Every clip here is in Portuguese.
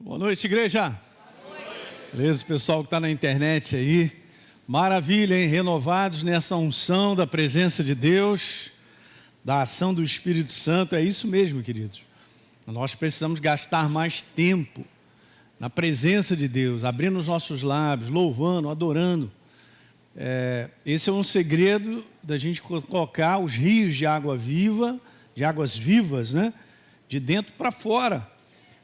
Boa noite, igreja. Boa noite. Beleza, pessoal que está na internet aí. Maravilha, hein? Renovados nessa unção da presença de Deus, da ação do Espírito Santo. É isso mesmo, queridos. Nós precisamos gastar mais tempo na presença de Deus, abrindo os nossos lábios, louvando, adorando. Esse é um segredo da gente colocar os rios de água viva, de águas vivas, né? De dentro para fora.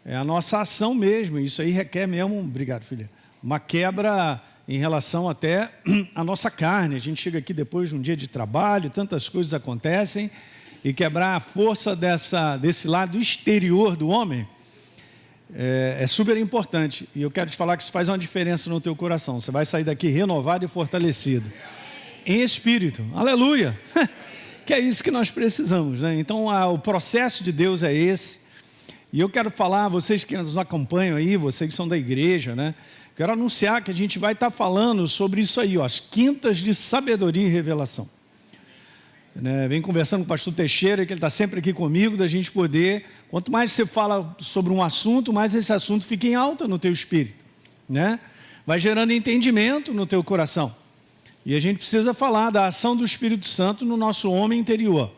É a nossa ação mesmo. Isso aí requer mesmo, obrigado, filha, uma quebra em relação até à nossa carne. A gente chega aqui depois de um dia de trabalho, tantas coisas acontecem, e quebrar a força desse lado exterior do homem é super importante. E eu quero te falar que isso faz uma diferença no teu coração. Você vai sair daqui renovado e fortalecido em espírito. Aleluia! Que é isso que nós precisamos, né? Então o processo de Deus é esse. E eu quero falar a vocês que nos acompanham aí, vocês que são da igreja, né? Quero anunciar que a gente vai estar falando sobre isso aí, ó, as quintas de sabedoria e revelação. Vem conversando com o pastor Teixeira, que ele está sempre aqui comigo, da gente poder, quanto mais você fala sobre um assunto, mais esse assunto fica em alta no teu espírito, né? Vai gerando entendimento no teu coração. E a gente precisa falar da ação do Espírito Santo no nosso homem interior.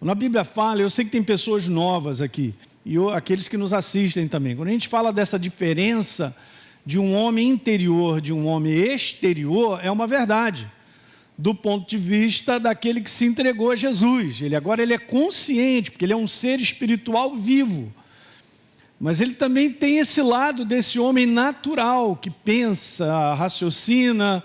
Quando a Bíblia fala, eu sei que tem pessoas novas aqui, e aqueles que nos assistem também. Quando a gente fala dessa diferença de um homem interior, de um homem exterior, é uma verdade. Do ponto de vista daquele que se entregou a Jesus. Agora ele é consciente, porque ele é um ser espiritual vivo. Mas ele também tem esse lado desse homem natural, que pensa, raciocina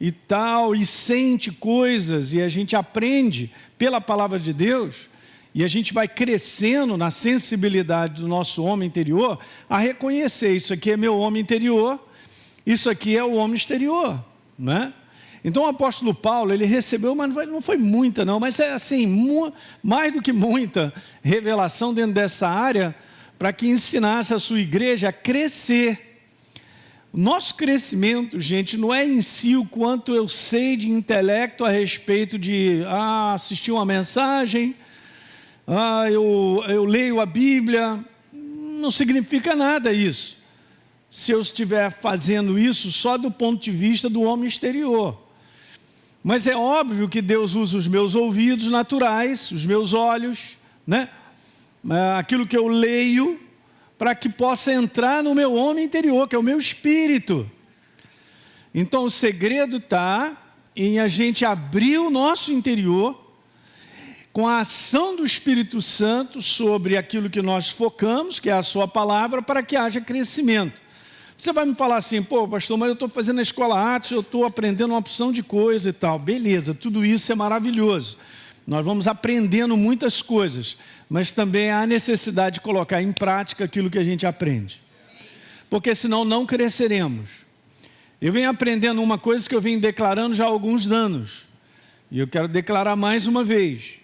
e tal, e sente coisas, e a gente aprende pela palavra de Deus, e a gente vai crescendo na sensibilidade do nosso homem interior, a reconhecer, isso aqui é meu homem interior, isso aqui é o homem exterior, né? Então o apóstolo Paulo, ele recebeu, mas não foi muita não, mas é assim, mais do que muita revelação dentro dessa área, para que ensinasse a sua igreja a crescer. Nosso crescimento, gente, não é em si o quanto eu sei de intelecto a respeito de assistir uma mensagem, eu leio a Bíblia, não significa nada isso, se eu estiver fazendo isso só do ponto de vista do homem exterior. Mas é óbvio que Deus usa os meus ouvidos naturais, os meus olhos, né? Aquilo que eu leio, para que possa entrar no meu homem interior, que é o meu espírito. Então o segredo está em a gente abrir o nosso interior, com a ação do Espírito Santo sobre aquilo que nós focamos, que é a sua palavra, para que haja crescimento. Você vai me falar assim, pô, pastor, mas eu estou fazendo a escola Atos, eu estou aprendendo uma opção de coisa e tal. Beleza, tudo isso é maravilhoso. Nós vamos aprendendo muitas coisas, mas também há necessidade de colocar em prática aquilo que a gente aprende. Porque senão não cresceremos. Eu venho aprendendo uma coisa que eu venho declarando já há alguns anos. E eu quero declarar mais uma vez.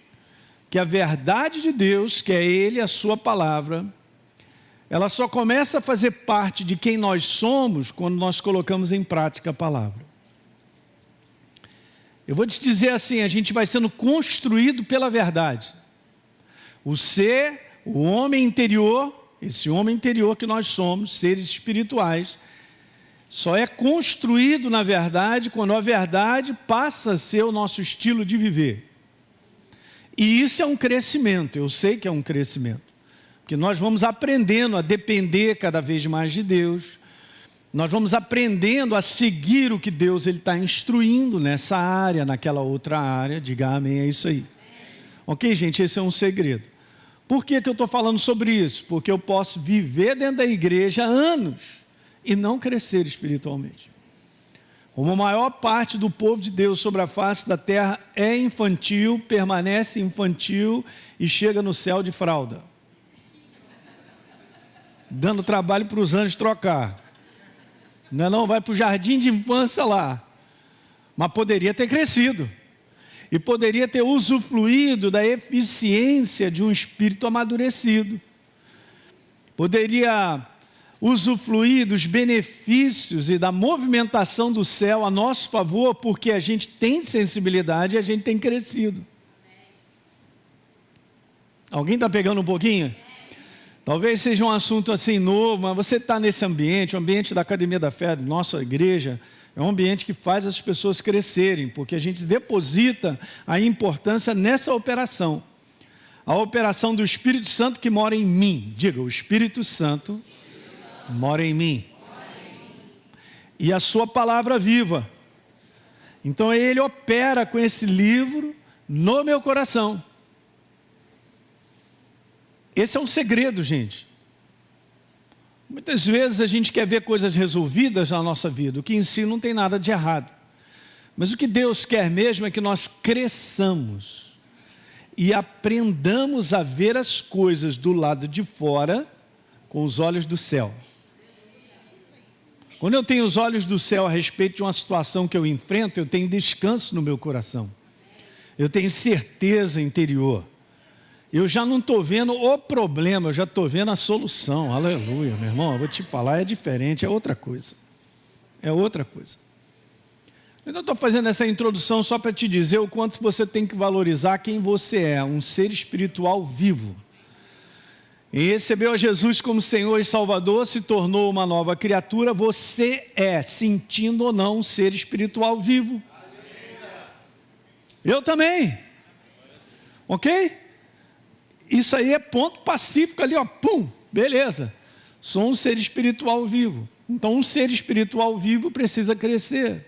Que a verdade de Deus, que é Ele, a sua palavra, ela só começa a fazer parte de quem nós somos quando nós colocamos em prática a palavra. Eu vou te dizer assim, a gente vai sendo construído pela verdade. O homem interior, esse homem interior que nós somos, seres espirituais, só é construído na verdade quando a verdade passa a ser o nosso estilo de viver. E isso é um crescimento, eu sei que é um crescimento. Porque nós vamos aprendendo a depender cada vez mais de Deus. Nós vamos aprendendo a seguir o que Deus está instruindo nessa área, naquela outra área. Diga amém, é isso aí. Ok, gente, esse é um segredo. Por que eu estou falando sobre isso? Porque eu posso viver dentro da igreja anos e não crescer espiritualmente. Como a maior parte do povo de Deus sobre a face da terra é infantil, permanece infantil e chega no céu de fralda. Dando trabalho para os anjos trocar. Não, vai para o jardim de infância lá. Mas poderia ter crescido. E poderia ter usufruído da eficiência de um espírito amadurecido. Poderia usufruir dos benefícios e da movimentação do céu a nosso favor, porque a gente tem sensibilidade e a gente tem crescido. Alguém está pegando um pouquinho? Talvez seja um assunto assim novo, mas você está nesse ambiente, o ambiente da Academia da Fé, nossa igreja, é um ambiente que faz as pessoas crescerem, porque a gente deposita a importância nessa operação. A operação do Espírito Santo que mora em mim. Diga, o Espírito Santo mora em mim. E a sua palavra viva. Então ele opera com esse livro no meu coração. Esse é um segredo, gente. Muitas vezes a gente quer ver coisas resolvidas na nossa vida, o que em si não tem nada de errado. Mas o que Deus quer mesmo é que nós cresçamos e aprendamos a ver as coisas do lado de fora com os olhos do céu. Quando eu tenho os olhos do céu a respeito de uma situação que eu enfrento, eu tenho descanso no meu coração. Eu tenho certeza interior. Eu já não estou vendo o problema, eu já estou vendo a solução. Aleluia, meu irmão, eu vou te falar, é diferente, é outra coisa. É outra coisa. Então eu estou fazendo essa introdução só para te dizer o quanto você tem que valorizar quem você é, um ser espiritual vivo. E recebeu a Jesus como Senhor e Salvador, se tornou uma nova criatura, você é, sentindo ou não, um ser espiritual vivo. Eu também. Ok? Isso aí é ponto pacífico ali, ó, pum, beleza. Sou um ser espiritual vivo. Então, um ser espiritual vivo precisa crescer.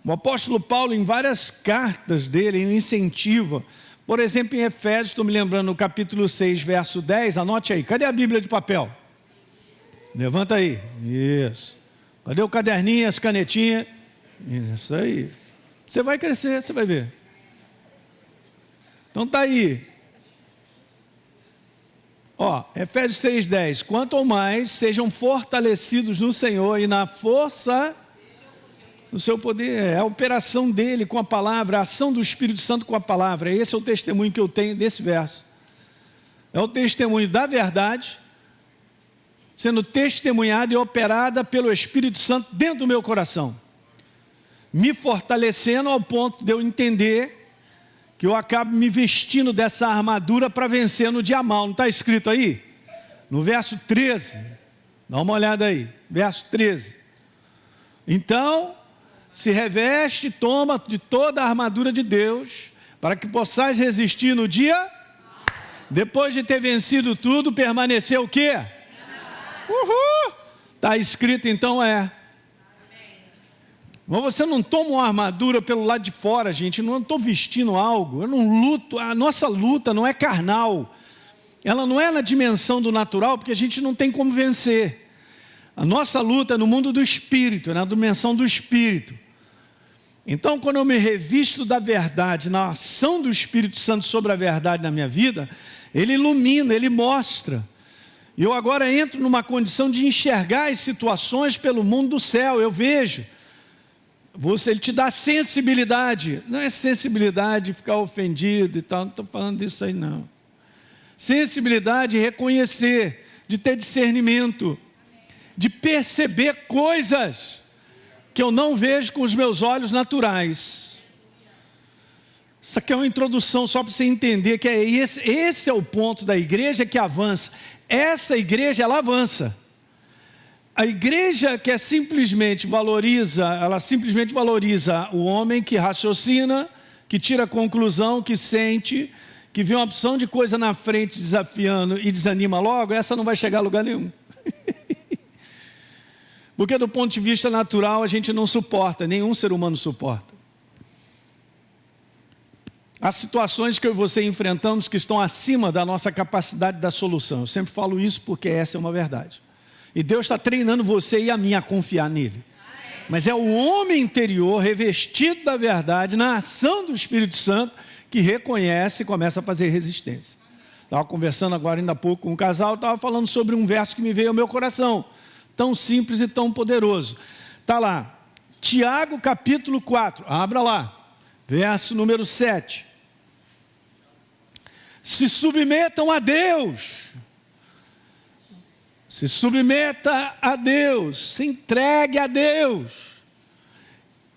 O apóstolo Paulo, em várias cartas dele, ele incentiva. Por exemplo, em Efésios, estou me lembrando, no capítulo 6, verso 10, anote aí. Cadê a Bíblia de papel? Levanta aí. Isso. Cadê o caderninho, as canetinhas? Isso aí. Você vai crescer, você vai ver. Então, está aí. Ó, Efésios 6,10, quanto ao mais sejam fortalecidos no Senhor e na força do seu poder, é a operação dele com a palavra, a ação do Espírito Santo com a palavra, esse é o testemunho que eu tenho desse verso, é o testemunho da verdade, sendo testemunhada e operada pelo Espírito Santo dentro do meu coração, me fortalecendo ao ponto de eu entender que eu acabo me vestindo dessa armadura para vencer no dia mal. Não está escrito aí? No verso 13. Dá uma olhada aí. Verso 13. Então, se reveste, toma de toda a armadura de Deus, para que possais resistir no dia. Depois de ter vencido tudo, permanecer o quê? Uhul! Está escrito, então é. Mas você não toma uma armadura pelo lado de fora, gente. Eu não estou vestindo algo, eu não luto. A nossa luta não é carnal. Ela não é na dimensão do natural, porque a gente não tem como vencer. A nossa luta é no mundo do Espírito, é na dimensão do Espírito. Então, quando eu me revisto da verdade, na ação do Espírito Santo sobre a verdade na minha vida, ele ilumina, ele mostra. E eu agora entro numa condição de enxergar as situações pelo mundo do céu. Eu vejo. Ele te dá sensibilidade, não é sensibilidade de ficar ofendido e tal, não estou falando disso aí não. Sensibilidade de reconhecer, de ter discernimento, de perceber coisas que eu não vejo com os meus olhos naturais. Isso aqui é uma introdução só para você entender que esse é o ponto da igreja que avança. Essa igreja, ela avança. A igreja que simplesmente valoriza o homem que raciocina, que tira a conclusão, que sente, que vê uma opção de coisa na frente desafiando e desanima logo, essa não vai chegar a lugar nenhum. Porque do ponto de vista natural a gente não suporta, nenhum ser humano suporta. Há situações que eu e você enfrentamos que estão acima da nossa capacidade da solução. Eu sempre falo isso porque essa é uma verdade. E Deus está treinando você e a mim a confiar nele. Mas é o homem interior revestido da verdade, na ação do Espírito Santo, que reconhece e começa a fazer resistência. Estava conversando agora ainda há pouco com um casal, estava falando sobre um verso que me veio ao meu coração, tão simples e tão poderoso. Está lá, Tiago capítulo 4, abra lá, verso número 7. Se submetam a Deus. Se submeta a Deus, se entregue a Deus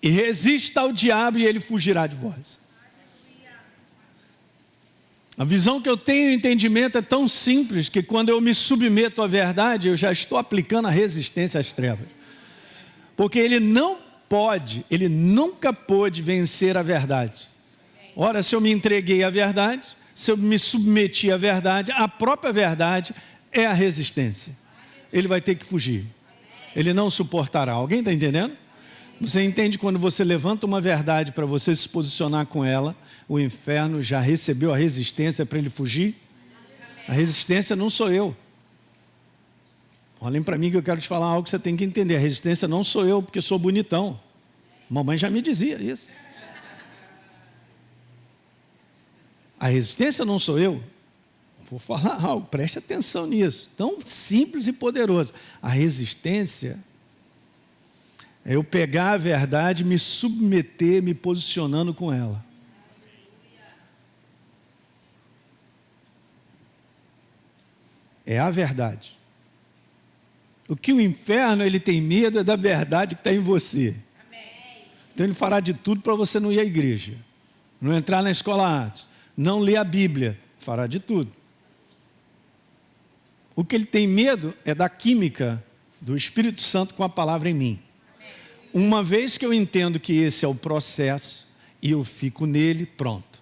e resista ao diabo e ele fugirá de vós. A visão que eu tenho, o entendimento é tão simples que quando eu me submeto à verdade, eu já estou aplicando a resistência às trevas. Porque ele nunca pôde vencer a verdade. Ora, se eu me entreguei à verdade, se eu me submeti à verdade, a própria verdade é a resistência. Ele vai ter que fugir. Ele não suportará. Alguém está entendendo? Você entende quando você levanta uma verdade para você se posicionar com ela, o inferno já recebeu a resistência para ele fugir? A resistência não sou eu. Olhem para mim que eu quero te falar algo que você tem que entender. A resistência não sou eu, porque sou bonitão. Mamãe já me dizia isso. A resistência não sou eu. Vou falar algo, preste atenção nisso. Tão simples e poderoso. A resistência é eu pegar a verdade, me submeter, me posicionando com ela. É a verdade. O que o inferno ele tem medo é da verdade que está em você. Então ele fará de tudo para você não ir à igreja, não entrar na escola Atos, não ler a Bíblia, fará de tudo. O que ele tem medo é da química do Espírito Santo com a palavra em mim. Uma vez que eu entendo que esse é o processo e eu fico nele, pronto.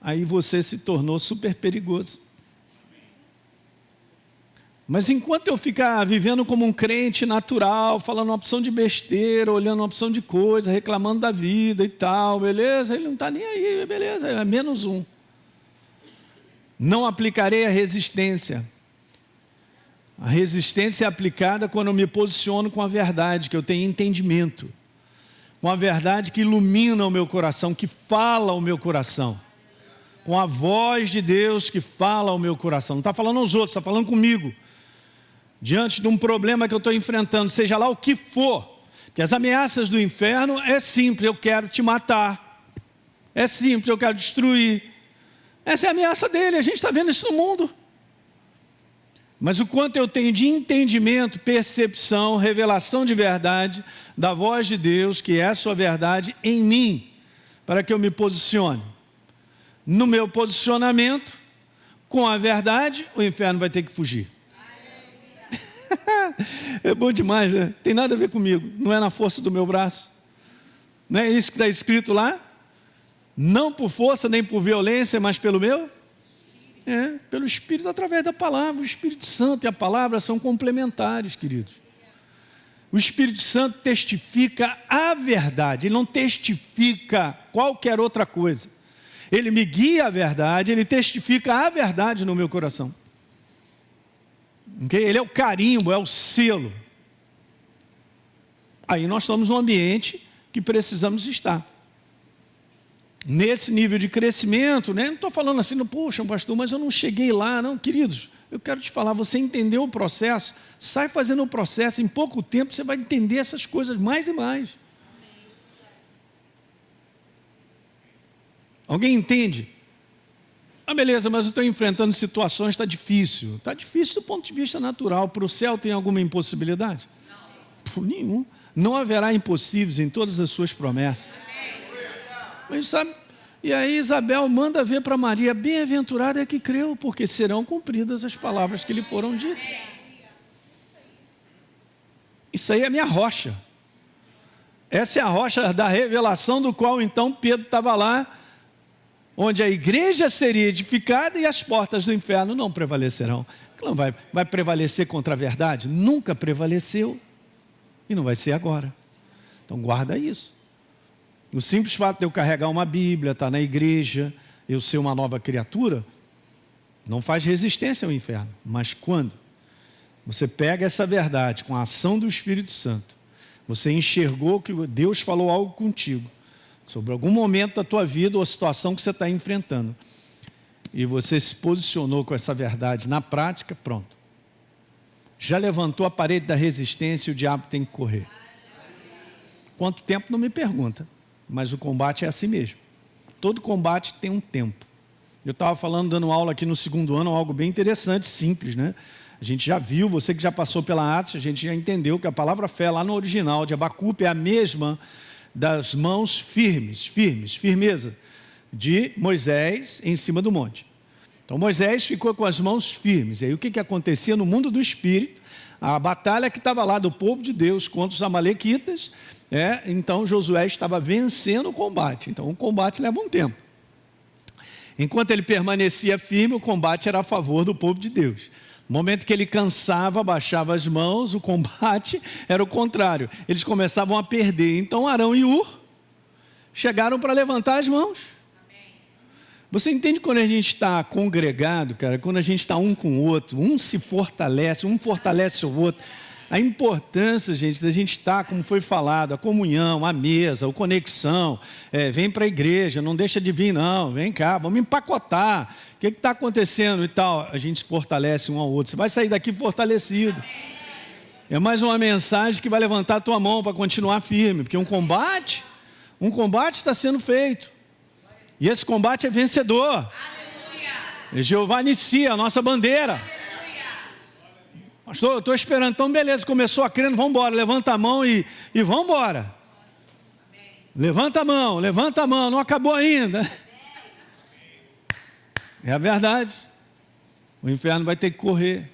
Aí você se tornou super perigoso. Mas enquanto eu ficar vivendo como um crente natural, falando uma opção de besteira, olhando uma opção de coisa, reclamando da vida e tal, beleza? Ele não está nem aí, beleza, é menos um. Não aplicarei a resistência. A resistência é aplicada quando eu me posiciono com a verdade, que eu tenho entendimento. Com a verdade que ilumina o meu coração, que fala ao meu coração. Com a voz de Deus que fala ao meu coração. Não está falando aos outros, está falando comigo. Diante de um problema que eu estou enfrentando, seja lá o que for, que as ameaças do inferno é simples, eu quero te matar, é simples, eu quero destruir, essa é a ameaça dele, a gente está vendo isso no mundo, mas o quanto eu tenho de entendimento, percepção, revelação de verdade, da voz de Deus, que é a sua verdade em mim, para que eu me posicione, no meu posicionamento, com a verdade, o inferno vai ter que fugir. É bom demais, né? Tem nada a ver comigo, não é na força do meu braço. Não é isso que está escrito lá? Não por força nem por violência, mas pelo meu? Pelo Espírito através da palavra. O Espírito Santo e a palavra são complementares, queridos. O Espírito Santo testifica a verdade, ele não testifica qualquer outra coisa. Ele me guia à verdade, ele testifica a verdade no meu coração. Okay? Ele é o carimbo, é o selo. Aí nós estamos num ambiente que precisamos estar. Nesse nível de crescimento, né? Não estou falando assim, poxa, pastor, mas eu não cheguei lá. Não, queridos, eu quero te falar, você entendeu o processo, sai fazendo o processo, em pouco tempo você vai entender essas coisas mais e mais. Alguém entende? Ah, beleza, mas eu estou enfrentando situações, está difícil. Está difícil do ponto de vista natural. Para o céu tem alguma impossibilidade? Não. Nenhum. Não haverá impossíveis em todas as suas promessas. Mas sabe, e aí Isabel manda ver para Maria, bem-aventurada é que creu, porque serão cumpridas as palavras que lhe foram ditas. Isso aí é a minha rocha. Essa é a rocha da revelação, do qual então Pedro estava lá, onde a igreja seria edificada e as portas do inferno não prevalecerão. Não vai prevalecer contra a verdade? Nunca prevaleceu e não vai ser agora. Então guarda isso. O simples fato de eu carregar uma Bíblia, estar na igreja, eu ser uma nova criatura, não faz resistência ao inferno. Mas quando você pega essa verdade com a ação do Espírito Santo, você enxergou que Deus falou algo contigo, sobre algum momento da tua vida ou a situação que você está enfrentando, e você se posicionou com essa verdade na prática, pronto. Já levantou a parede da resistência e o diabo tem que correr. Quanto tempo não me pergunta, mas o combate é assim mesmo. Todo combate tem um tempo. Eu estava falando, dando aula aqui no 2º ano, algo bem interessante, simples, né? A gente já viu, você que já passou pela Atos, a gente já entendeu que a palavra fé lá no original de Abacuque é a mesma das mãos firmeza, de Moisés em cima do monte. Então Moisés ficou com as mãos firmes. E aí o que acontecia no mundo do espírito? A batalha que estava lá do povo de Deus contra os amalequitas, então Josué estava vencendo o combate. Então o combate leva um tempo. Enquanto ele permanecia firme, o combate era a favor do povo de Deus. No momento que ele cansava, baixava as mãos, o combate era o contrário. Eles começavam a perder. Então Arão e Hur chegaram para levantar as mãos. Você entende quando a gente está congregado, cara, quando a gente está um com o outro, um se fortalece, um fortalece o outro. A importância, gente, da gente estar, como foi falado, a comunhão, a mesa, a conexão, vem para a igreja, não deixa de vir não, vem cá, vamos empacotar, o que está acontecendo e tal, a gente fortalece um ao outro, você vai sair daqui fortalecido. É mais uma mensagem que vai levantar a tua mão para continuar firme, porque um combate está sendo feito, e esse combate é vencedor. Aleluia. Jeová inicia a nossa bandeira. Pastor, eu estou esperando, então beleza, começou a crendo, vamos embora, levanta a mão e vamos embora. Levanta a mão, não acabou ainda. É a verdade, o inferno vai ter que correr.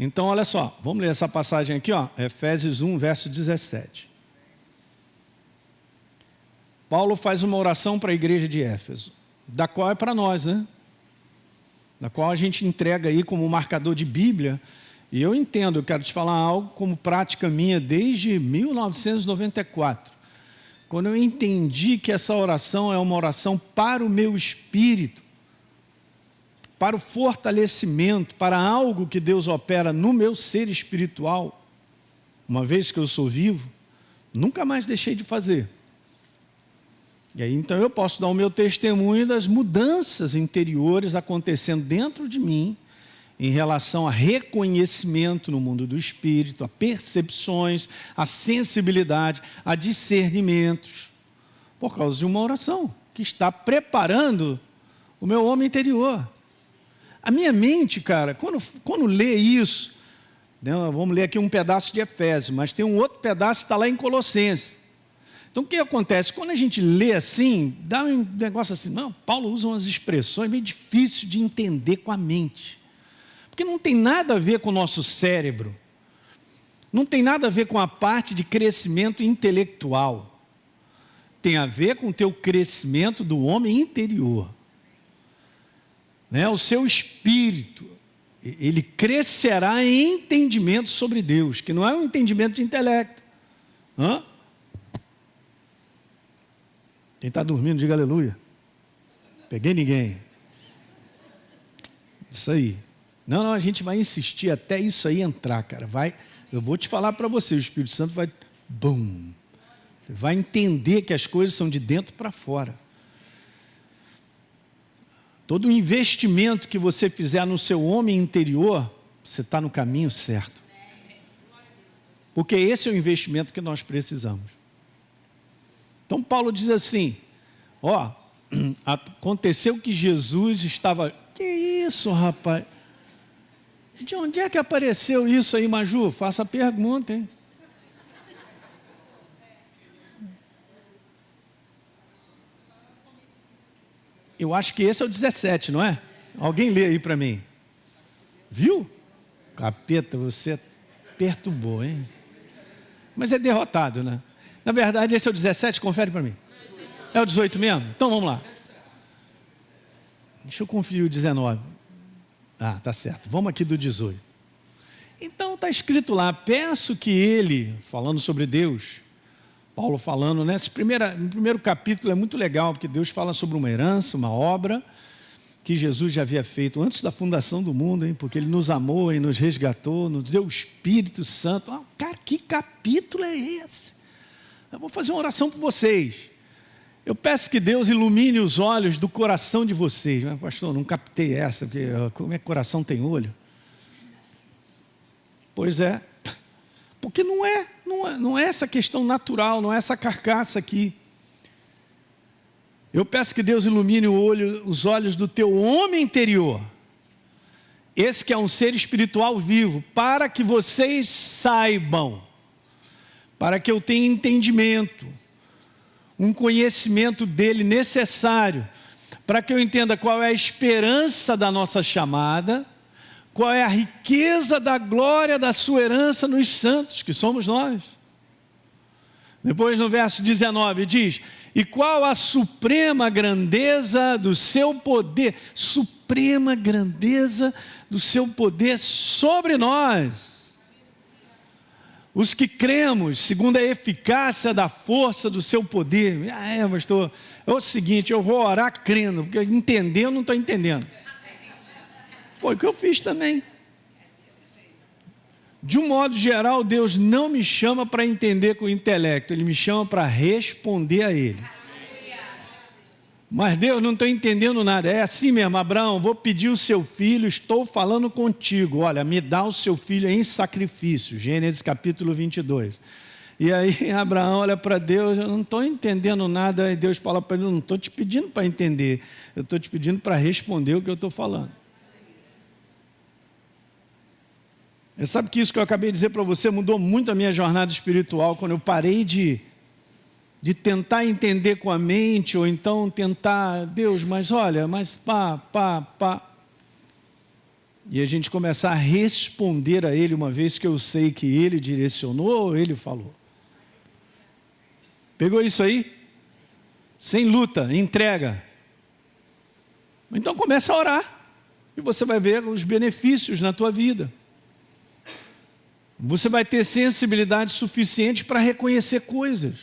Então olha só, vamos ler essa passagem aqui, Efésios 1, verso 17. Paulo faz uma oração para a igreja de Éfeso, da qual é para nós, né? Da qual a gente entrega aí como marcador de Bíblia, e eu entendo, eu quero te falar algo como prática minha desde 1994, quando eu entendi que essa oração é uma oração para o meu espírito, para o fortalecimento, para algo que Deus opera no meu ser espiritual, uma vez que eu sou vivo, nunca mais deixei de fazer. E aí, então, eu posso dar o meu testemunho das mudanças interiores acontecendo dentro de mim, em relação a reconhecimento no mundo do espírito, a percepções, a sensibilidade, a discernimentos, por causa de uma oração que está preparando o meu homem interior. A minha mente, cara, quando lê isso, vamos ler aqui um pedaço de Efésios, mas tem um outro pedaço que está lá em Colossenses. Então o que acontece? Quando a gente lê assim, dá um negócio assim, não, Paulo usa umas expressões meio difíceis de entender com a mente, porque não tem nada a ver com o nosso cérebro, não tem nada a ver com a parte de crescimento intelectual, tem a ver com o teu crescimento do homem interior, o seu espírito, ele crescerá em entendimento sobre Deus, que não é um entendimento de intelecto. Quem está dormindo, diga aleluia. Peguei ninguém. Isso aí. Não, a gente vai insistir até isso aí entrar, cara. Eu vou te falar para você, o Espírito Santo vai... Bum! Você vai entender que as coisas são de dentro para fora. Todo investimento que você fizer no seu homem interior, você está no caminho certo. Porque esse é o investimento que nós precisamos. Então Paulo diz assim, aconteceu que Jesus estava... Que isso, rapaz? De onde é que apareceu isso aí, Maju? Faça a pergunta, hein? Eu acho que esse é o 17, não é? Alguém lê aí para mim. Viu? Capeta, você perturbou, hein? Mas é derrotado, né? Na verdade, esse é o 17, confere para mim. É o 18 mesmo? Então vamos lá. Deixa eu conferir o 19. Tá certo. Vamos aqui do 18. Então está escrito lá, peço que ele, falando sobre Deus, Paulo falando, no primeiro capítulo é muito legal, porque Deus fala sobre uma herança, uma obra, que Jesus já havia feito antes da fundação do mundo, hein? Porque Ele nos amou e nos resgatou, nos deu o Espírito Santo. Cara, que capítulo é esse? Eu vou fazer uma oração por vocês. Eu peço que Deus ilumine os olhos do coração de vocês. Mas, pastor, não captei essa, porque como é que coração tem olho? Pois é, porque não é essa questão natural, não é essa carcaça aqui. Eu peço que Deus ilumine os olhos do teu homem interior, esse que é um ser espiritual vivo, para que vocês saibam, para que eu tenha entendimento, um conhecimento dele necessário, para que eu entenda qual é a esperança da nossa chamada, qual é a riqueza da glória da sua herança nos santos, que somos nós. Depois no verso 19 diz: e qual a suprema grandeza do seu poder, suprema grandeza do seu poder sobre nós, os que cremos, segundo a eficácia da força do seu poder. Pastor, é o seguinte, eu vou orar crendo, porque entender eu não estou entendendo. Foi o que eu fiz também. De um modo geral, Deus não me chama para entender com o intelecto, Ele me chama para responder a Ele. Mas Deus, não estou entendendo nada. É assim mesmo: Abraão, vou pedir o seu filho, estou falando contigo. Olha, me dá o seu filho em sacrifício. Gênesis capítulo 22. E aí Abraão olha para Deus: eu não estou entendendo nada. E Deus fala para ele: não estou te pedindo para entender, eu estou te pedindo para responder o que eu estou falando. Você sabe que isso que eu acabei de dizer para você mudou muito a minha jornada espiritual, quando eu parei de tentar entender com a mente, ou então tentar, Deus, mas olha, mas pá. E a gente começar a responder a Ele, uma vez que eu sei que Ele direcionou ou Ele falou. Pegou isso aí? Sem luta, entrega. Então começa a orar, e você vai ver os benefícios na tua vida. Você vai ter sensibilidade suficiente para reconhecer coisas.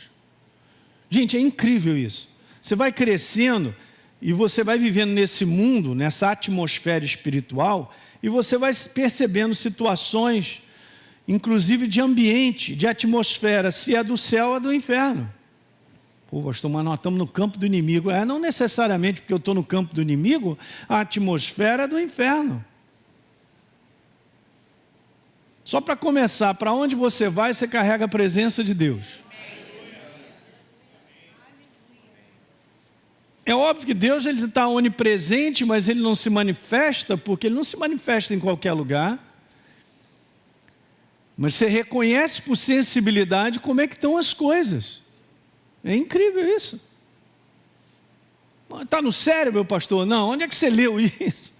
Gente, é incrível isso. Você vai crescendo e você vai vivendo nesse mundo, nessa atmosfera espiritual, e você vai percebendo situações, inclusive de ambiente, de atmosfera, se é do céu ou é do inferno. Pô, pastor, mas nós estamos no campo do inimigo. Não necessariamente porque eu estou no campo do inimigo, a atmosfera é do inferno. Só para começar, para onde você vai, você carrega a presença de Deus. É óbvio que Deus está onipresente, mas Ele não se manifesta, porque Ele não se manifesta em qualquer lugar. Mas você reconhece por sensibilidade como é que estão as coisas. É incrível isso. Está no sério, meu pastor? Não, onde é que você leu isso?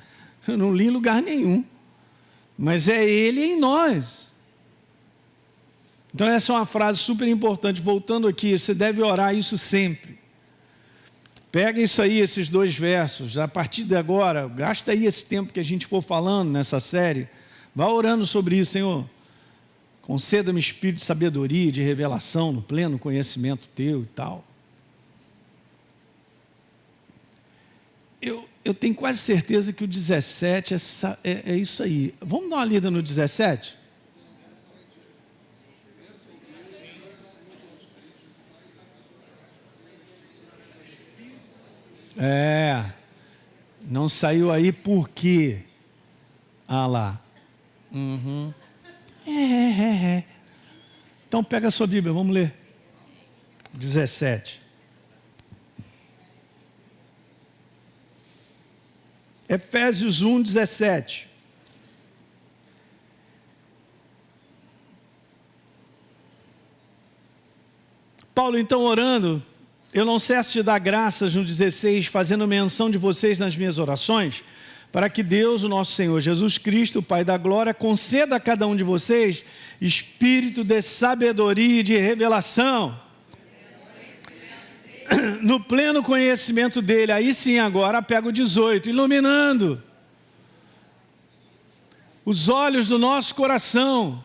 Eu não li em lugar nenhum. Mas é Ele em nós. Então essa é uma frase super importante. Voltando aqui, você deve orar isso sempre. Pega isso aí, esses 2 versos. A partir de agora, gasta aí esse tempo que a gente for falando nessa série. Vá orando sobre isso, Senhor. Conceda-me espírito de sabedoria, de revelação, no pleno conhecimento teu e tal. Eu tenho quase certeza que o 17 é isso aí. Vamos dar uma lida no 17? Não saiu aí por quê? Lá. Então pega a sua Bíblia, vamos ler. 17. Efésios 1, 17. Paulo então orando, eu não cesso de dar graças no 16, fazendo menção de vocês nas minhas orações, para que Deus, o nosso Senhor Jesus Cristo, o Pai da glória, conceda a cada um de vocês espírito de sabedoria e de revelação, no pleno conhecimento dele. Aí sim, agora pega o 18, iluminando os olhos do nosso coração,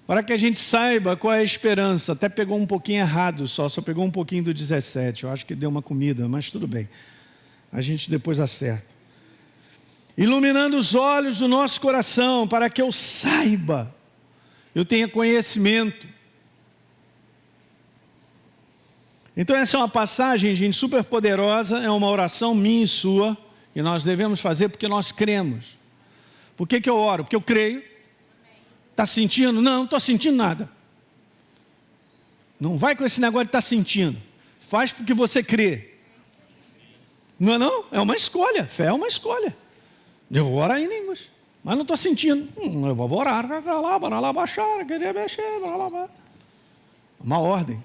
para que a gente saiba qual é a esperança. Até pegou um pouquinho errado, só pegou um pouquinho do 17, eu acho que deu uma comida, mas tudo bem, a gente depois acerta. Iluminando os olhos do nosso coração, para que eu saiba, eu tenha conhecimento. Então essa é uma passagem, gente, super poderosa, é uma oração minha e sua, que nós devemos fazer porque nós cremos. Por que eu oro? Porque eu creio. Está sentindo? Não estou sentindo nada. Não vai com esse negócio de estar sentindo. Faz porque você crê. Não é não? É uma escolha. Fé é uma escolha. Eu vou orar em línguas, mas não estou sentindo. Eu vou orar. Uma ordem.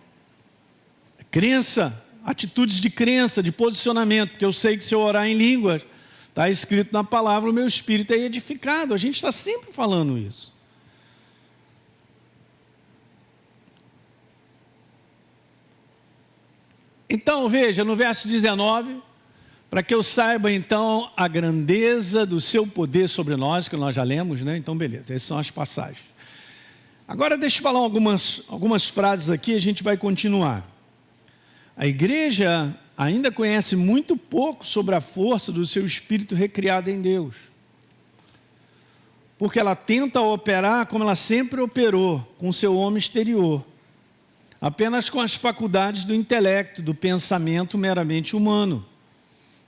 Crença, atitudes de crença, de posicionamento, porque eu sei que se eu orar em línguas, está escrito na palavra, o meu espírito é edificado. A gente está sempre falando isso. Então, veja, no verso 19, para que eu saiba, então, a grandeza do seu poder sobre nós, que nós já lemos, né? Então, beleza, essas são as passagens. Agora, deixa eu falar algumas frases aqui, a gente vai continuar. A igreja ainda conhece muito pouco sobre a força do seu espírito recriado em Deus. Porque ela tenta operar como ela sempre operou, com o seu homem exterior. Apenas com as faculdades do intelecto, do pensamento meramente humano.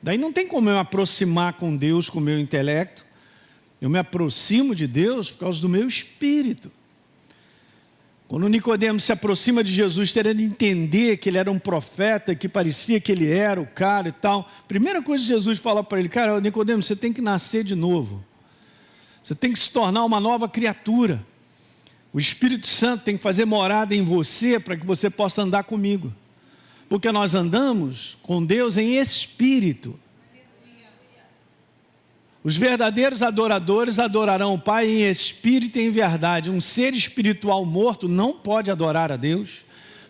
Daí não tem como eu me aproximar com Deus com o meu intelecto. Eu me aproximo de Deus por causa do meu espírito. Quando Nicodemos se aproxima de Jesus, querendo entender que ele era um profeta, que parecia que ele era o cara e tal, primeira coisa que Jesus fala para ele, cara, Nicodemos, você tem que nascer de novo. Você tem que se tornar uma nova criatura. O Espírito Santo tem que fazer morada em você para que você possa andar comigo. Porque nós andamos com Deus em espírito. Os verdadeiros adoradores adorarão o Pai em espírito e em verdade. Um ser espiritual morto não pode adorar a Deus,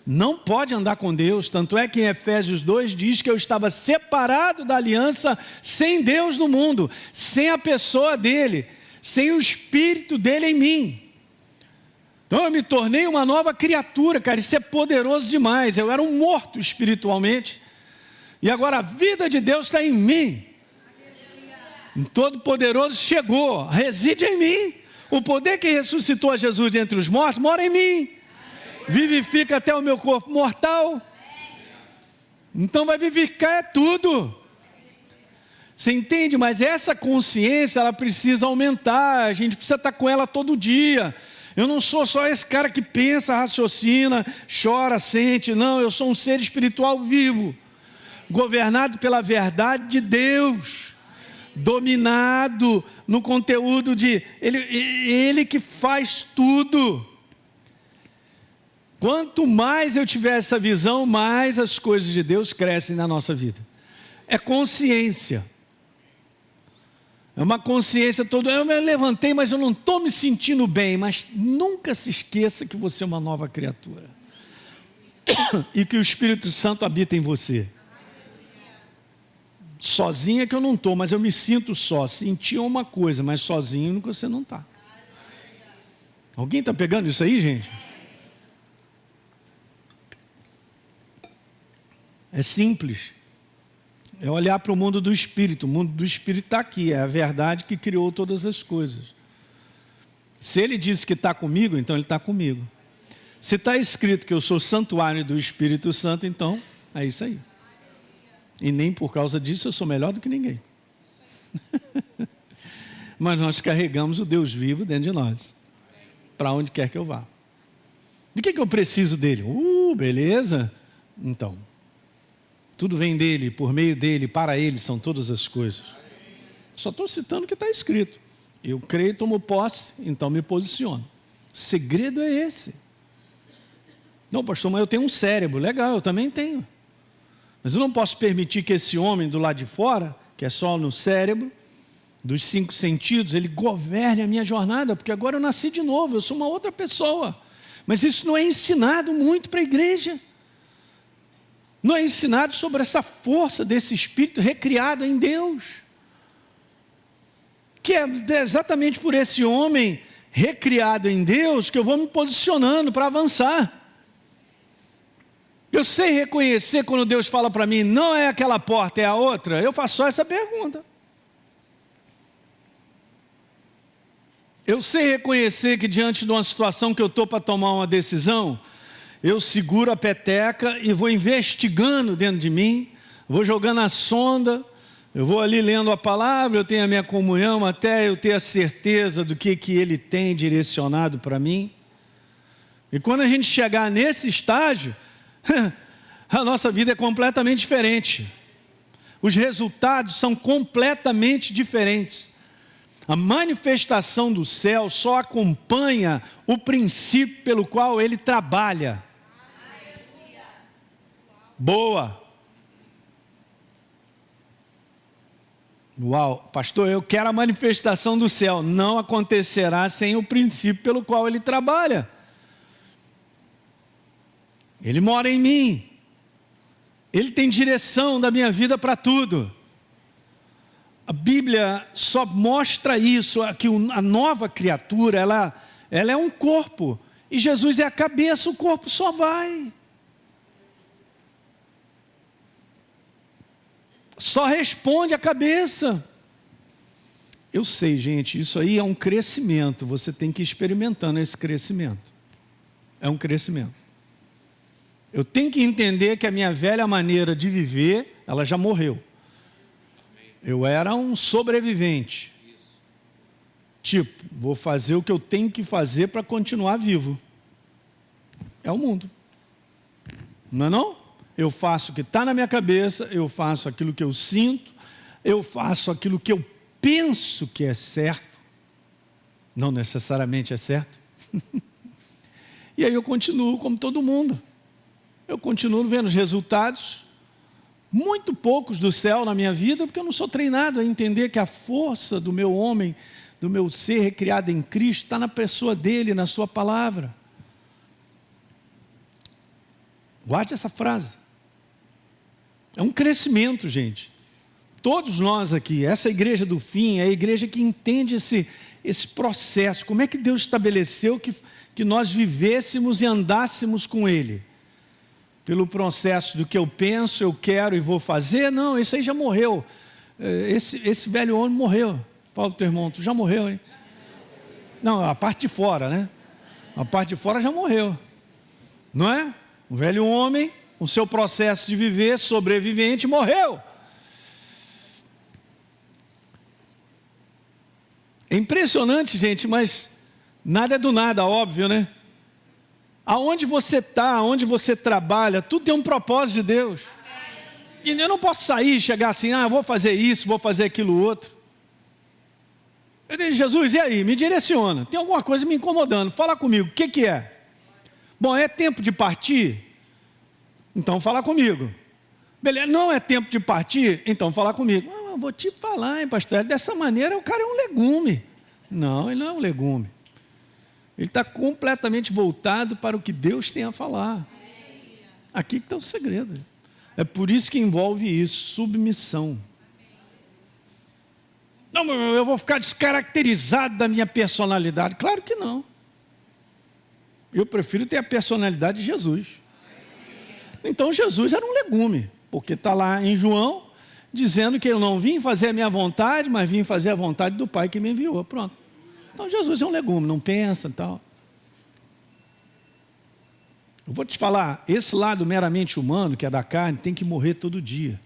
não pode andar com Deus. Tanto é que em Efésios 2 diz que eu estava separado da aliança, sem Deus no mundo, sem a pessoa dele, sem o espírito dele em mim. Então eu me tornei uma nova criatura, cara, isso é poderoso demais. Eu era um morto espiritualmente, e agora a vida de Deus está em mim. O Todo-Poderoso chegou, reside em mim. O poder que ressuscitou a Jesus dentre os mortos mora em mim. Vivifica até o meu corpo mortal. Então vai vivificar tudo. Você entende? Mas essa consciência, ela precisa aumentar. A gente precisa estar com ela todo dia. Eu não sou só esse cara que pensa, raciocina, chora, sente. Não, eu sou um ser espiritual vivo, governado pela verdade de Deus, dominado no conteúdo de Ele que faz tudo. Quanto mais eu tiver essa visão, mais as coisas de Deus crescem na nossa vida. É consciência. É uma consciência toda. Eu me levantei, mas eu não estou me sentindo bem. Mas nunca se esqueça que você é uma nova criatura. E que o Espírito Santo habita em você. Sozinho é que eu não estou, mas eu me sinto só. Sentir é uma coisa, mas sozinho você não está. Alguém está pegando isso aí, gente? É simples. É olhar para o mundo do Espírito. O mundo do Espírito está aqui. É a verdade que criou todas as coisas. Se Ele disse que está comigo, então Ele está comigo. Se está escrito que eu sou santuário do Espírito Santo, então é isso aí. E nem por causa disso eu sou melhor do que ninguém. Mas nós carregamos o Deus vivo dentro de nós. Para onde quer que eu vá. De que eu preciso dele? Beleza? Então, tudo vem dele, por meio dele, para ele são todas as coisas. Só estou citando o que está escrito. Eu creio, tomo posse, então me posiciono. O segredo é esse. Não, pastor, mas eu tenho um cérebro. Legal, eu também tenho. Mas eu não posso permitir que esse homem do lado de fora, que é só no cérebro, dos 5 sentidos, ele governe a minha jornada, porque agora eu nasci de novo, eu sou uma outra pessoa. Mas isso não é ensinado muito para a igreja. Não é ensinado sobre essa força desse Espírito recriado em Deus. Que é exatamente por esse homem recriado em Deus que eu vou me posicionando para avançar. Eu sei reconhecer quando Deus fala para mim, não é aquela porta, é a outra. Eu faço só essa pergunta. Eu sei reconhecer que diante de uma situação que eu estou para tomar uma decisão, eu seguro a peteca e vou investigando dentro de mim, vou jogando a sonda, eu vou ali lendo a palavra, eu tenho a minha comunhão até eu ter a certeza do que Ele tem direcionado para mim. E quando a gente chegar nesse estágio, a nossa vida é completamente diferente. Os resultados são completamente diferentes. A manifestação do céu só acompanha o princípio pelo qual ele trabalha. Boa. Uau, pastor, eu quero a manifestação do céu. Não acontecerá sem o princípio pelo qual ele trabalha. Ele mora em mim. Ele tem direção da minha vida para tudo. A Bíblia só mostra isso, que a nova criatura, ela é um corpo. E Jesus é a cabeça, o corpo só vai. Só responde a cabeça. Eu sei, gente, isso aí é um crescimento. Você tem que ir experimentando esse crescimento. É um crescimento. Eu tenho que entender que a minha velha maneira de viver, ela já morreu. Eu era um sobrevivente. Tipo, vou fazer o que eu tenho que fazer para continuar vivo. É o mundo. Não é não? Eu faço o que está na minha cabeça, eu faço aquilo que eu sinto, eu faço aquilo que eu penso que é certo. Não necessariamente é certo. E aí eu continuo como todo mundo. Eu continuo vendo os resultados, muito poucos do céu na minha vida, porque eu não sou treinado a entender que a força do meu homem, do meu ser recriado em Cristo, está na pessoa dele, na sua palavra. Guarde essa frase. É um crescimento, gente. Todos nós aqui, essa igreja do fim, é a igreja que entende esse processo. Como é que Deus estabeleceu que nós vivêssemos e andássemos com Ele? Pelo processo do que eu penso, eu quero e vou fazer? Não, isso aí já morreu. Esse velho homem morreu. Fala do teu irmão, tu já morreu, hein? Não, a parte de fora, né? A parte de fora já morreu. Não é? O velho homem, o seu processo de viver, sobrevivente, morreu. É impressionante, gente, mas nada é do nada, óbvio, né? Aonde você está, aonde você trabalha, tudo tem um propósito de Deus. E eu não posso sair e chegar assim, vou fazer isso, vou fazer aquilo outro. Eu disse, Jesus, e aí? Me direciona. Tem alguma coisa me incomodando. Fala comigo, o que é? Bom, é tempo de partir? Então fala comigo. Beleza, não é tempo de partir? Então fala comigo. Eu vou te falar, hein, pastor, dessa maneira o cara é um legume. Não, ele não é um legume. Ele está completamente voltado para o que Deus tem a falar. Aqui que está o segredo. É por isso que envolve isso, submissão. Não, eu vou ficar descaracterizado da minha personalidade. Claro que não. Eu prefiro ter a personalidade de Jesus. Então Jesus era um legume, porque está lá em João, dizendo que eu não vim fazer a minha vontade, mas vim fazer a vontade do Pai que me enviou. Pronto. Então Jesus é um legume, não pensa e tal. Eu vou te falar, esse lado meramente humano, que é da carne, tem que morrer todo dia.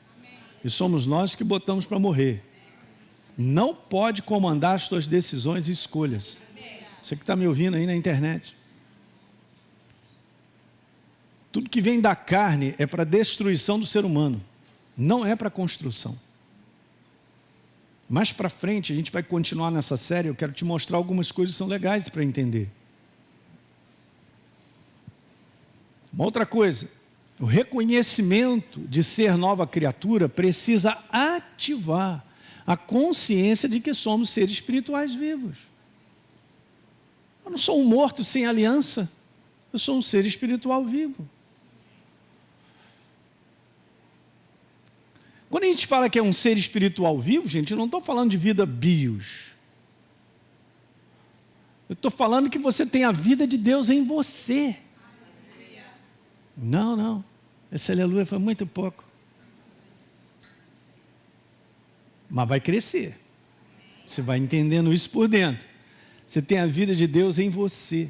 E somos nós que botamos para morrer. Não pode comandar as suas decisões e escolhas. Você que está me ouvindo aí na internet. Tudo que vem da carne é para a destruição do ser humano, não é para a construção. Mais para frente, a gente vai continuar nessa série, eu quero te mostrar algumas coisas que são legais para entender. Uma outra coisa, o reconhecimento de ser nova criatura precisa ativar a consciência de que somos seres espirituais vivos. Eu não sou um morto sem aliança, eu sou um ser espiritual vivo. Quando a gente fala que é um ser espiritual vivo, gente, eu não estou falando de vida bios. Eu estou falando que você tem a vida de Deus em você. Não. Esse aleluia foi muito pouco. Mas vai crescer. Você vai entendendo isso por dentro. Você tem a vida de Deus em você.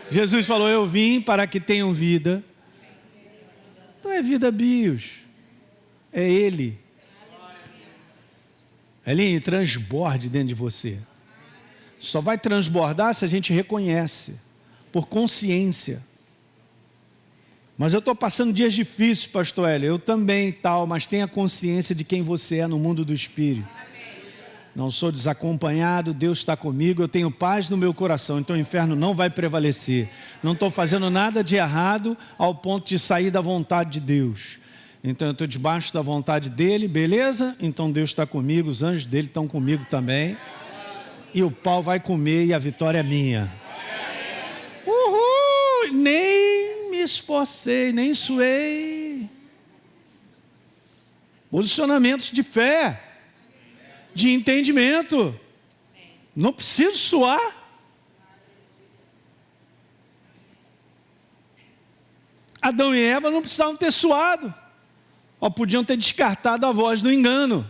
Jesus falou, eu vim para que tenham vida. Não é vida bios. É Ele. Ele transborde dentro de você. Só vai transbordar se a gente reconhece, por consciência. Mas eu estou passando dias difíceis, pastor Hélio, eu também tal, mas tenha consciência de quem você é no mundo do Espírito. Não sou desacompanhado, Deus está comigo, eu tenho paz no meu coração, então o inferno não vai prevalecer. Não estou fazendo nada de errado ao ponto de sair da vontade de Deus. Então eu estou debaixo da vontade dele, beleza? Então Deus está comigo, os anjos dele estão comigo também. E o pau vai comer e a vitória é minha. Uhul! Nem me esforcei, nem suei. Posicionamentos de fé, de entendimento. Não preciso suar. Adão e Eva não precisavam ter suado. Ou podiam ter descartado a voz do engano.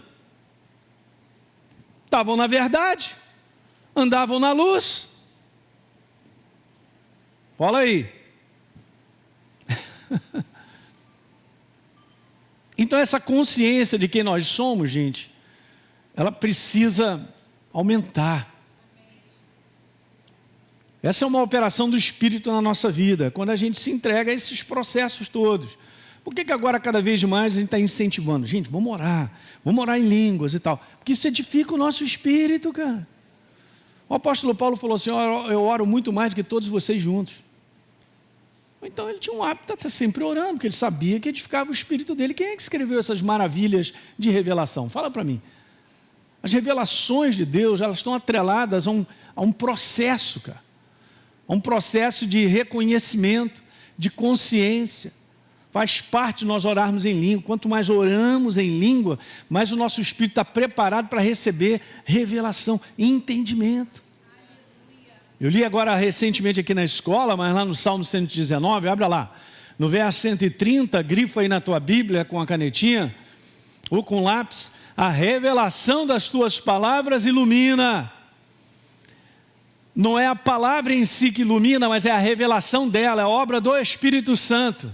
Estavam na verdade. Andavam na luz. Fala aí. Então essa consciência de quem nós somos, gente, ela precisa aumentar. Essa é uma operação do Espírito na nossa vida, quando a gente se entrega a esses processos todos. Por que agora cada vez mais a gente está incentivando? Gente, vamos orar em línguas e tal. Porque isso edifica o nosso espírito, cara. O apóstolo Paulo falou assim, eu oro muito mais do que todos vocês juntos. Então ele tinha um hábito de estar sempre orando, porque ele sabia que edificava o espírito dele. Quem é que escreveu essas maravilhas de revelação? Fala para mim. As revelações de Deus, elas estão atreladas a um processo, cara. A um processo de reconhecimento, de consciência. Faz parte de nós orarmos em língua. Quanto mais oramos em língua, mais o nosso espírito está preparado para receber revelação e entendimento. Eu li agora recentemente aqui na escola, mas lá no Salmo 119, abre lá, no verso 130, grifa aí na tua Bíblia com a canetinha, ou com lápis, a revelação das tuas palavras ilumina. Não é a palavra em si que ilumina, mas é a revelação dela, é a obra do Espírito Santo.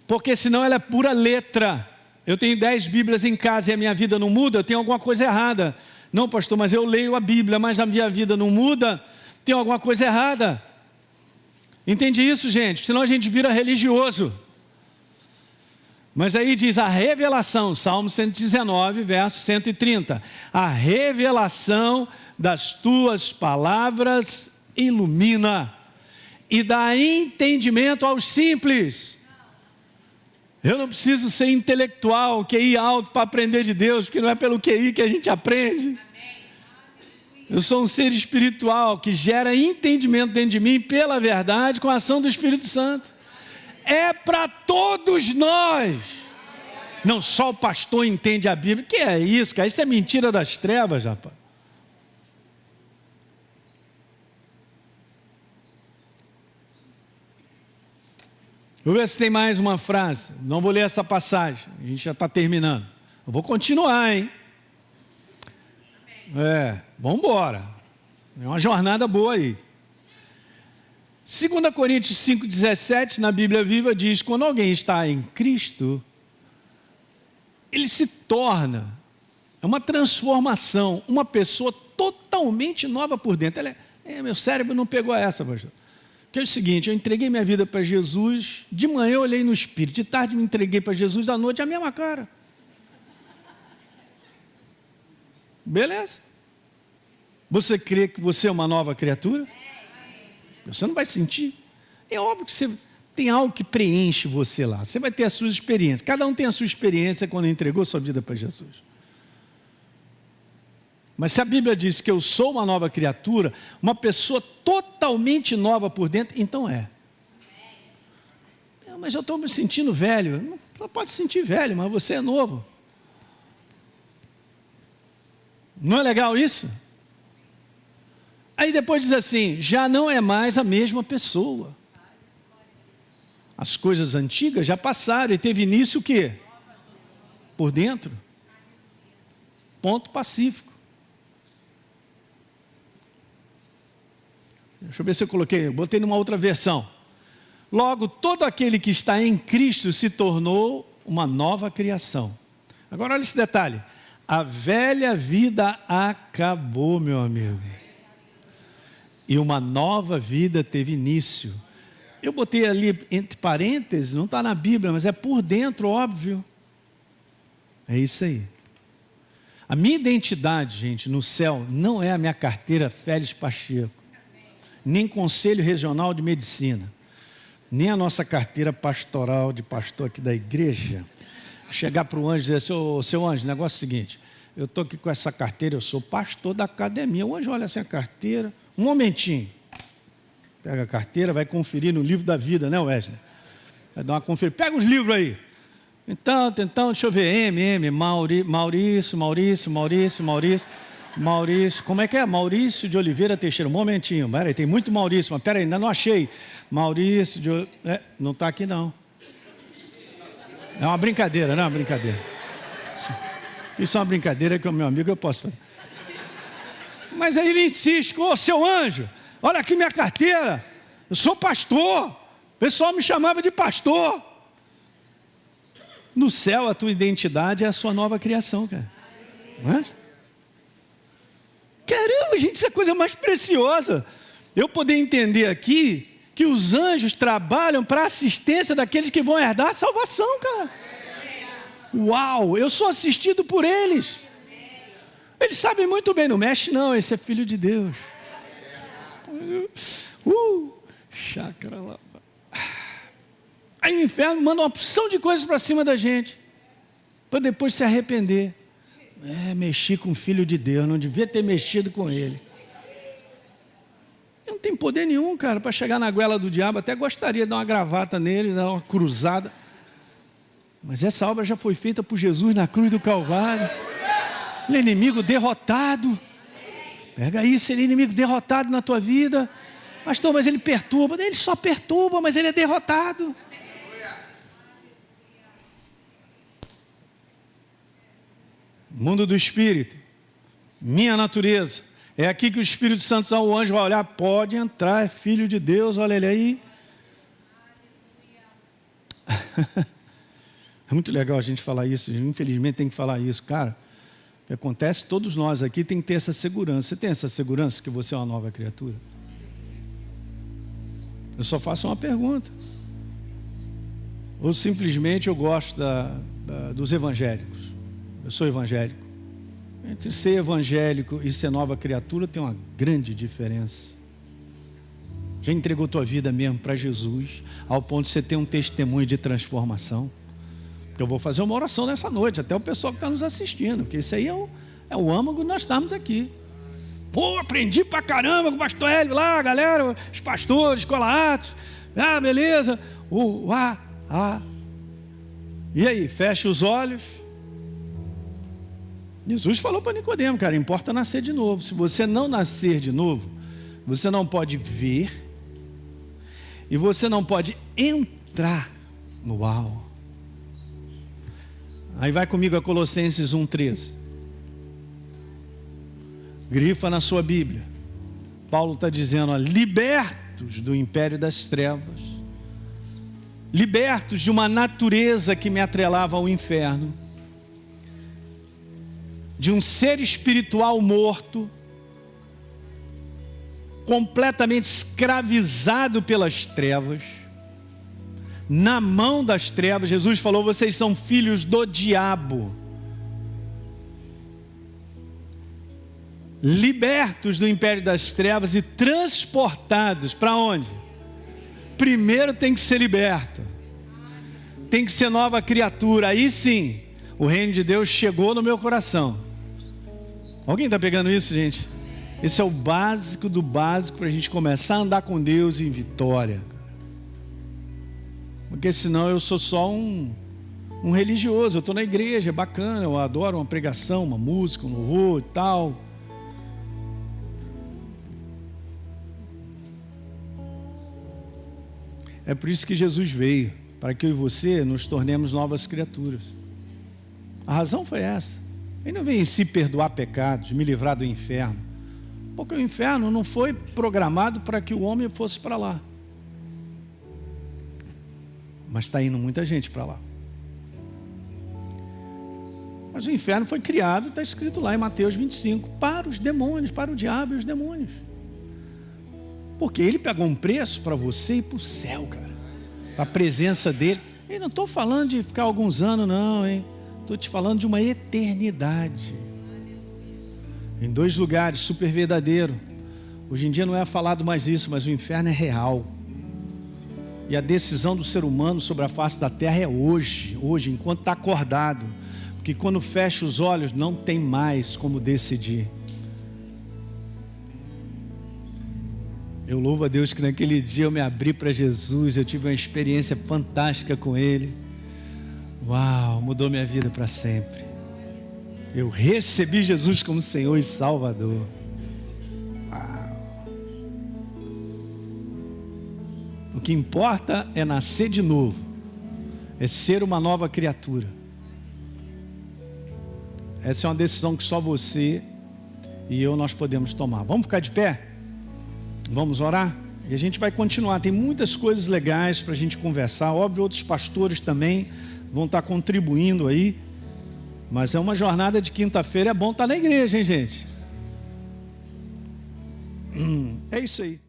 Porque senão ela é pura letra. Eu tenho 10 Bíblias em casa e a minha vida não muda, tem alguma coisa errada. Não, pastor, mas eu leio a Bíblia, mas a minha vida não muda, tem alguma coisa errada. Entende isso, gente? Senão a gente vira religioso. Mas aí diz a revelação, Salmo 119, verso 130. A revelação das tuas palavras ilumina e dá entendimento aos simples. Eu não preciso ser intelectual, QI alto para aprender de Deus, porque não é pelo QI que a gente aprende. Eu sou um ser espiritual que gera entendimento dentro de mim pela verdade com a ação do Espírito Santo. É para todos nós. Não só o pastor entende a Bíblia. Que é isso, cara? Isso é mentira das trevas, rapaz. Vou ver se tem mais uma frase. Não vou ler essa passagem. A gente já está terminando. Eu vou continuar, hein? Vamos embora. É uma jornada boa aí. 2 Coríntios 5,17, na Bíblia Viva, diz: quando alguém está em Cristo, ele se torna, é uma transformação, uma pessoa totalmente nova por dentro. Meu cérebro não pegou essa, pastor. Que é o seguinte, eu entreguei minha vida para Jesus, de manhã eu olhei no Espírito, de tarde me entreguei para Jesus, à noite a mesma cara. Beleza? Você crê que você é uma nova criatura? Você não vai sentir. É óbvio que você tem algo que preenche você lá. Você vai ter as suas experiências. Cada um tem a sua experiência quando entregou sua vida para Jesus. Mas se a Bíblia diz que eu sou uma nova criatura, uma pessoa totalmente nova por dentro, então é. Mas eu estou me sentindo velho. Não pode se sentir velho, mas você é novo. Não é legal isso? Aí depois diz assim, já não é mais a mesma pessoa. As coisas antigas já passaram e teve início o quê? Por dentro. Ponto pacífico. Deixa eu ver se eu botei numa outra versão. Logo, todo aquele que está em Cristo se tornou uma nova criação. Agora olha esse detalhe. A velha vida acabou, meu amigo. E uma nova vida teve início. Eu botei ali entre parênteses, não está na Bíblia, mas é por dentro, óbvio. É isso aí. A minha identidade, gente, no céu, não é a minha carteira Félix Pacheco, nem Conselho Regional de Medicina. nem a nossa carteira pastoral de pastor aqui da igreja. Chegar para o anjo e dizer, seu anjo, o negócio é o seguinte, eu estou aqui com essa carteira, eu sou pastor da academia. O anjo olha assim a carteira, um momentinho. Pega a carteira, vai conferir no livro da vida, né, Wesley? Vai dar uma conferida. Pega os livros aí. Então, deixa eu ver. Maurício. Como é que é? Maurício de Oliveira Teixeira. Um momentinho. Peraí, tem muito Maurício, mas peraí, ainda não achei. Maurício de... não está aqui, não. É uma brincadeira, não é uma brincadeira. Isso é uma brincadeira que o meu amigo eu posso fazer. Mas aí ele insiste, seu anjo, olha aqui minha carteira, eu sou pastor, o pessoal me chamava de pastor. No céu a tua identidade é a sua nova criação, cara. Não é? Caramba, gente, isso é a coisa mais preciosa. Eu poder entender aqui que os anjos trabalham para a assistência daqueles que vão herdar a salvação, cara. Uau, eu sou assistido por eles. Eles sabem muito bem, não mexe não, esse é filho de Deus. Chácara lá. Aí o inferno manda uma porção de coisas para cima da gente, para depois se arrepender. Mexi com o filho de Deus, não devia ter mexido com ele. Não tem poder nenhum, cara, para chegar na goela do diabo. Até gostaria de dar uma gravata nele, dar uma cruzada. Mas essa obra já foi feita por Jesus na cruz do Calvário. Ele é inimigo derrotado. Pega isso, ele é inimigo derrotado na tua vida. Pastor, mas ele perturba. Ele só perturba, mas ele é derrotado. Mundo do Espírito, minha natureza. É aqui que o Espírito Santo, o anjo vai olhar, pode entrar, é filho de Deus, olha ele aí. É muito legal a gente falar isso, infelizmente tem que falar isso, cara. O que acontece, todos nós aqui tem que ter essa segurança. Você tem essa segurança que você é uma nova criatura? Eu só faço uma pergunta. Ou simplesmente eu gosto dos evangélicos. Eu sou evangélico. Entre ser evangélico e ser nova criatura tem uma grande diferença. Já entregou tua vida mesmo para Jesus, ao ponto de você ter um testemunho de transformação? Eu vou fazer uma oração nessa noite, até o pessoal que está nos assistindo, porque isso aí é o âmago que nós estamos aqui. Pô, aprendi pra caramba com o pastor Hélio lá, galera, os pastores, escola Atos, beleza, E aí, fecha os olhos. Jesus falou para Nicodemo, cara, importa nascer de novo. Se você não nascer de novo, você não pode ver e você não pode entrar no uau. Aí vai comigo a Colossenses 1,13. Grifa na sua Bíblia. Paulo está dizendo, libertos do império das trevas, libertos de uma natureza que me atrelava ao inferno, de um ser espiritual morto, completamente escravizado pelas trevas, na mão das trevas. Jesus falou, vocês são filhos do diabo. Libertos do império das trevas e transportados para onde? Primeiro tem que ser liberto, tem que ser nova criatura. Aí sim, o reino de Deus chegou no meu coração. Alguém está pegando isso, gente? Esse é o básico do básico para a gente começar a andar com Deus em vitória. Porque senão eu sou só um religioso. Eu estou na igreja, é bacana, eu adoro uma pregação, uma música, um louvor e tal. É por isso que Jesus veio, para que eu e você nos tornemos novas criaturas. A razão foi essa. Ele não veio em si perdoar pecados, me livrar do inferno. Porque o inferno não foi programado para que o homem fosse para lá. Mas está indo muita gente para lá. Mas o inferno foi criado, está escrito lá em Mateus 25, para os demônios, para o diabo e os demônios. Porque ele pagou um preço para você ir para o céu, cara. Para a presença dele. E não estou falando de ficar alguns anos, não, hein? Estou te falando de uma eternidade. Em 2 lugares, super verdadeiro. Hoje em dia não é falado mais isso, mas o inferno é real. E a decisão do ser humano sobre a face da terra é hoje, enquanto está acordado. Porque quando fecha os olhos, não tem mais como decidir. Eu louvo a Deus que naquele dia eu me abri para Jesus, eu tive uma experiência fantástica com Ele. Uau, mudou minha vida para sempre. Eu recebi Jesus como Senhor e Salvador. Uau. O que importa é nascer de novo, é ser uma nova criatura. Essa é uma decisão que só você e eu nós podemos tomar. Vamos ficar de pé? Vamos orar? E a gente vai continuar. Tem muitas coisas legais para a gente conversar. Óbvio, outros pastores também vão estar contribuindo aí. Mas é uma jornada de quinta-feira. É bom estar na igreja, hein, gente? É isso aí.